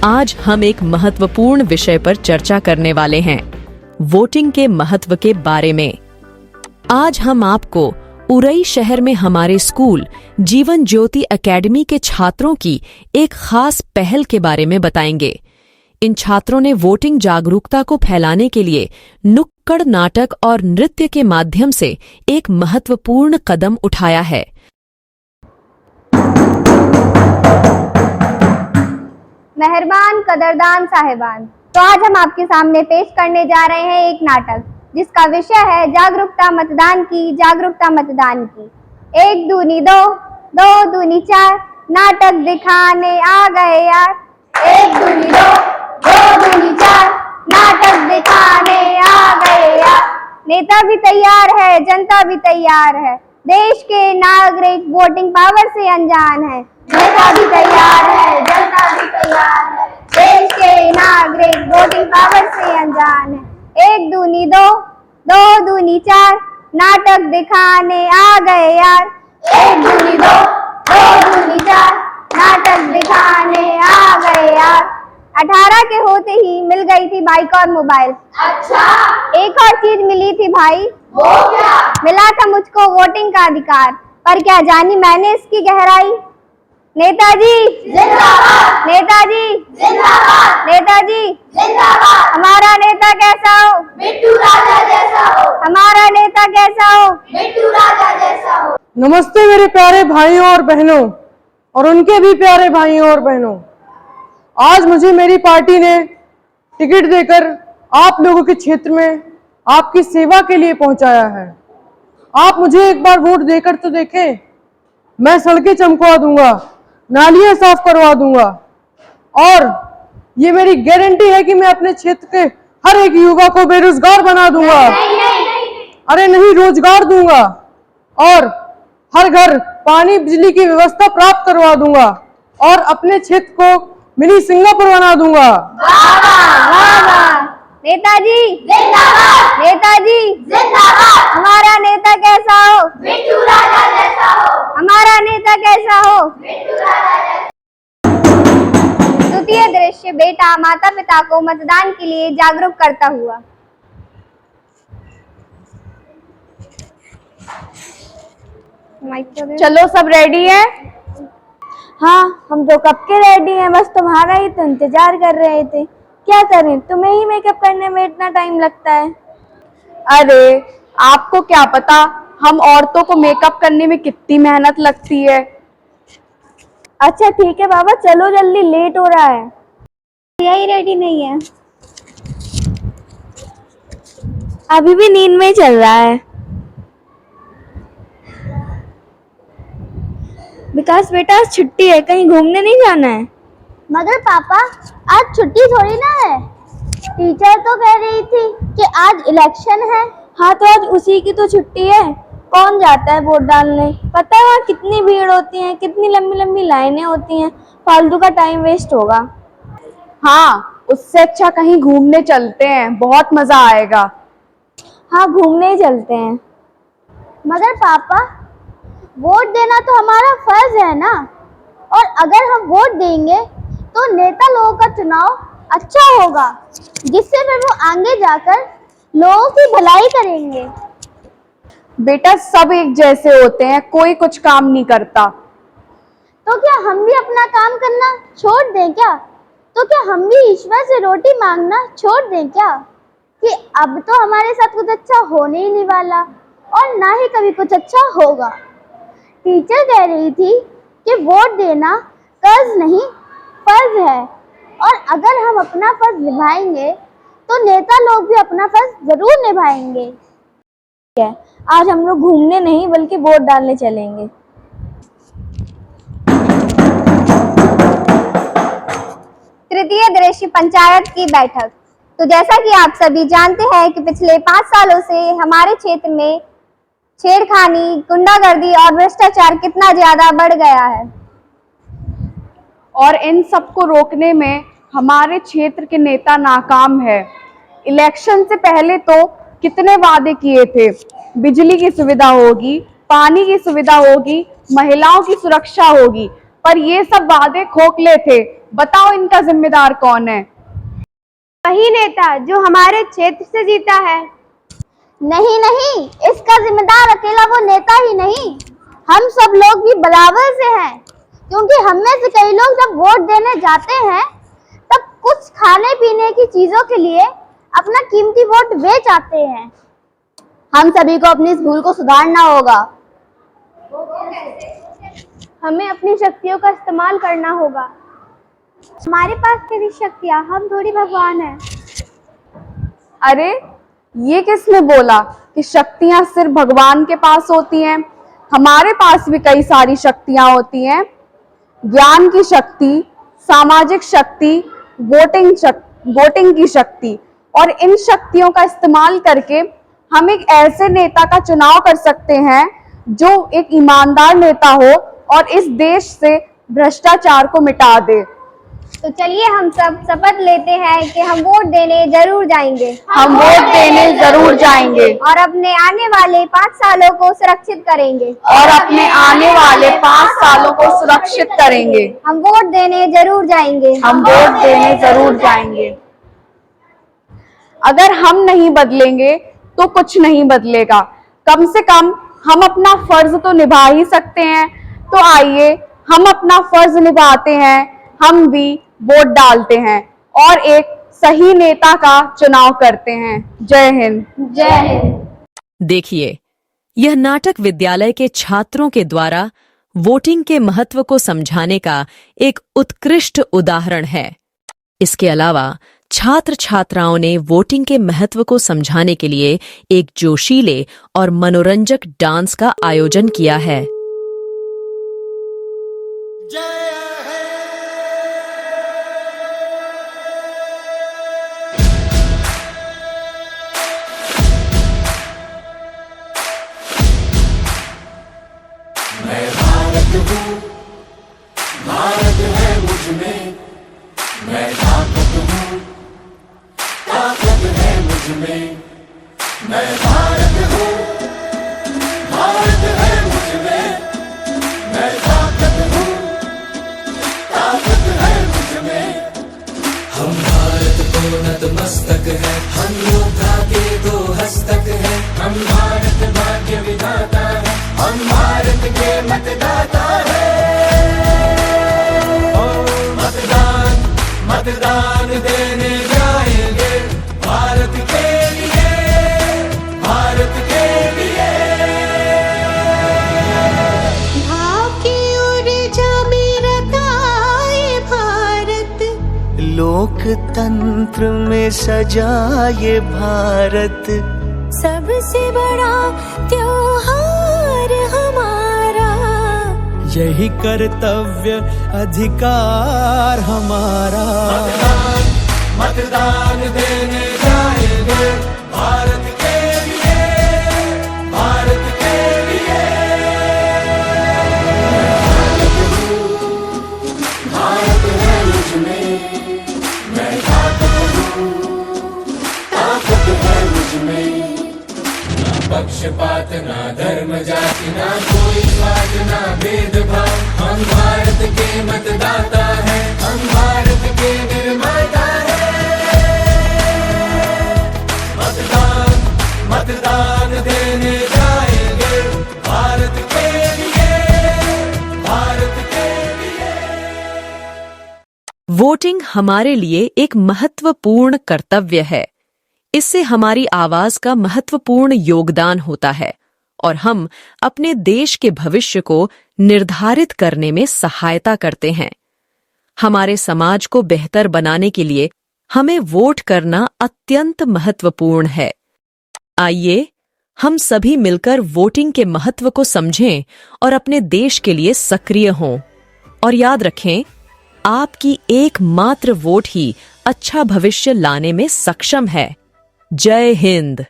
आज हम एक महत्वपूर्ण विषय पर चर्चा करने वाले हैं, वोटिंग के महत्व के बारे में। आज हम आपको उरई शहर में हमारे स्कूल जीवन ज्योति एकेडमी के छात्रों की एक खास पहल के बारे में बताएंगे। इन छात्रों ने वोटिंग जागरूकता को फैलाने के लिए नुक्कड़ नाटक और नृत्य के माध्यम से एक महत्वपूर्ण कदम उठाया है। मेहरबान कदरदान साहिबान, तो आज हम आपके सामने पेश करने जा रहे हैं एक नाटक जिसका विषय है जागरूकता मतदान की, जागरूकता मतदान की। एक दूनी दो, दो दूनी चार, नाटक दिखाने आ गए यार। एक दूनी दो, दो दूनी चार, नाटक दिखाने आ गए यार। नेता भी तैयार है, जनता भी तैयार है, देश के नागरिक वोटिंग पावर से अनजान है। नेता भी तैयार है, जनता भी तैयार है, देश के नागरिक वोटिंग पावर से अनजान है। एक दूनी दो, दो दूनी चार, नाटक दिखाने आ गए यार। एक दूनी दो, दो दूनी चार, नाटक दिखाने आ गए यार। 18 के होते ही मिल गई थी बाइक और मोबाइल। अच्छा, एक और चीज मिली थी भाई। वो क्या? मिला था मुझको वोटिंग का अधिकार। पर क्या जानी मैंने इसकी गहराई। नेताजी जिंदाबाद, नेताजी जिंदाबाद, नेताजी जिंदाबाद। हमारा नेता कैसा हो? बिट्टू राजा जैसा हो। हमारा नेता कैसा हो? बिट्टू राजा जैसा हो। नमस्ते मेरे प्यारे भाइयों और बहनों, और उनके भी प्यारे भाइयों और बहनों। आज मुझे मेरी पार्टी ने टिकट देकर आप लोगों के क्षेत्र में आपकी सेवा के लिए पहुंचाया है। आप मुझे एक बार वोट देकर तो देखें। मैं सड़कें चमकवा दूंगा, नालियां साफ करवा दूंगा, और ये मेरी गारंटी है कि मैं अपने क्षेत्र के हर एक युवा को बेरोजगार बना दूंगा। अरे नहीं, रोजगार दूंगा, और हर घर पानी बिजली की व्यवस्था प्राप्त करवा दूंगा, और अपने क्षेत्र को मिनी सिंगापुर बना दूंगा। नेताजी जिंदाबाद, नेताजी जिंदाबाद। हमारा नेता कैसा हो? बिट्टू राजा जैसा हो। हमारा नेता कैसा हो? बिट्टू राजा जैसा। द्वितीय दृश्य, बेटा माता पिता को मतदान के लिए जागरूक करता हुआ। चलो, सब रेडी है? हाँ, हम तो कब के रेडी हैं, बस तुम्हारा ही तो इंतजार कर रहे थे। क्या करें, तुम्हें ही मेकअप करने में इतना टाइम लगता है। अरे आपको क्या पता हम औरतों को मेकअप करने में कितनी मेहनत लगती है। अच्छा ठीक है बाबा, चलो जल्दी, लेट हो रहा है। यही रेडी नहीं है, अभी भी नींद में चल रहा है। विकास बेटा, आज छुट्टी है, कहीं घूमने नहीं जाना है? मगर पापा, आज छुट्टी थोड़ी ना है। टीचर तो कह रही थी कि आज इलेक्शन है। हाँ, तो आज उसी की तो छुट्टी है। कौन जाता है वोट डालने? पता है वहाँ कितनी भीड़ होती है, कितनी लंबी लंबी लाइनें होती हैं, फालतू का टाइम वेस्ट होगा। हाँ, उससे अच्छा कहीं घूमने चलते हैं, बहुत मजा आएगा। हाँ, घूमने ही चलते हैं। मगर पापा, वोट देना तो हमारा फर्ज है ना, और अगर हम वोट देंगे तो नेता लोगों का चुनाव अच्छा होगा, जिससे फिर वो आगे जाकर लोगों की भलाई करेंगे। बेटा, सब एक जैसे होते हैं, कोई कुछ काम नहीं करता। तो क्या हम भी अपना काम करना छोड़ दें क्या? तो क्या हम भी ईश्वर से रोटी मांगना छोड़ दें क्या? कि अब तो हमारे साथ कुछ अच्छा होने ही नहीं वाला, और ना ही कभी कुछ अच्छा होगा। टीचर कह रही थी कि वोट देना कर्ज नहीं, फर्ज है, और अगर हम अपना फर्ज निभाएंगे तो नेता लोग भी अपना फर्ज जरूर निभाएंगे। आज हम लोग घूमने नहीं बल्कि वोट डालने चलेंगे। तृतीय दृश्य, पंचायत की बैठक। तो जैसा कि आप सभी जानते हैं कि पिछले 5 सालों से हमारे क्षेत्र में छेड़खानी, गुंडागर्दी और भ्रष्टाचार कितना ज्यादा बढ़ गया है, और इन सबको रोकने में हमारे क्षेत्र के नेता नाकाम है। इलेक्शन से पहले तो कितने वादे किए थे, बिजली की सुविधा होगी, पानी की सुविधा होगी, महिलाओं की सुरक्षा होगी, पर ये सब वादे खोखले थे। बताओ इनका जिम्मेदार कौन है? वही नेता जो हमारे क्षेत्र से जीता है। नहीं नहीं, इसका जिम्मेदार अकेला वो नेता ही नहीं, हम सब लोग भी बराबर से हैं, क्योंकि हम में से कई लोग जब वोट देने जाते हैं तब कुछ खाने पीने की चीजों के लिए अपना कीमती वोट बेच आते हैं। हम सभी को अपनी इस भूल को सुधारना होगा। हमें अपनी शक्तियों का इस्तेमाल करना होगा। हमारे पास तेरी शक्तियाँ, हम थोड़ी भगवान हैं। अरे ये किसने बोला कि शक्तियां सिर्फ भगवान के पास होती हैं? हमारे पास भी कई सारी शक्तियां होती हैं। ज्ञान की शक्ति, सामाजिक शक्ति, वोटिंग की शक्ति, और इन शक्तियों का इस्तेमाल करके हम एक ऐसे नेता का चुनाव कर सकते हैं जो एक ईमानदार नेता हो और इस देश से भ्रष्टाचार को मिटा दे। तो चलिए हम सब शपथ लेते हैं कि हम वोट देने जरूर जाएंगे। हम वोट देने जरूर जाएंगे और अपने आने वाले 5 सालों को सुरक्षित करेंगे। और अपने आने वाले 5 सालों को सुरक्षित करेंगे। हम वोट देने जरूर जाएंगे। हम वोट देने जरूर जाएंगे। अगर हम नहीं बदलेंगे तो कुछ नहीं बदलेगा। कम से कम हम अपना फर्ज तो निभा ही सकते हैं। तो आइए हम अपना फर्ज निभाते हैं, हम भी वोट डालते हैं और एक सही नेता का चुनाव करते हैं। जय हिंद। जय हिंद। देखिए, यह नाटक विद्यालय के छात्रों के द्वारा वोटिंग के महत्व को समझाने का एक उत्कृष्ट उदाहरण है। इसके अलावा छात्र छात्राओं ने वोटिंग के महत्व को समझाने के लिए एक जोशीले और मनोरंजक डांस का आयोजन किया है। मैं भारत हूँ, भारत है मुझ में, मैं ताकत हूँ, ताकत है मुझ में, मैं भारत हूँ, भारत है मुझ में, मैं ताकत हूँ, ताकत है मुझ में। हम भारत को नतमस्तक है, हम योद्धा के 2 हस्तक है, हम भारत भाग्य विधाता है, हम भारत के मतदाता है। मतदान मतदान देने जाएंगे, भारत के लिए, भारत के लिए। भाव की ऊर्जा में रताए भारत, लोकतंत्र में सजाए भारत। सबसे बड़ा त्योहार हमारा, यही कर्तव्य अधिकार हमारा। मतदान मतदान देने जाएंगे, भारत के लिए, भारत के लिए। भारत है मुझ में, मैं ताकत हूँ, ताकत है मुझ में। पक्षपात ना धर्म जाति ना कोई स्वाद ना भेदभाव, हम भारत के मतदाता हैं, हम भारत के निर्माता हैं। मतदान मतदान देने जाएंगे, भारत के लिए, भारत के लिए। वोटिंग हमारे लिए एक महत्वपूर्ण कर्तव्य है। इससे हमारी आवाज का महत्वपूर्ण योगदान होता है और हम अपने देश के भविष्य को निर्धारित करने में सहायता करते हैं। हमारे समाज को बेहतर बनाने के लिए हमें वोट करना अत्यंत महत्वपूर्ण है। आइए हम सभी मिलकर वोटिंग के महत्व को समझें और अपने देश के लिए सक्रिय हों। और याद रखें, आपकी एकमात्र वोट ही अच्छा भविष्य लाने में सक्षम है। जय हिंद।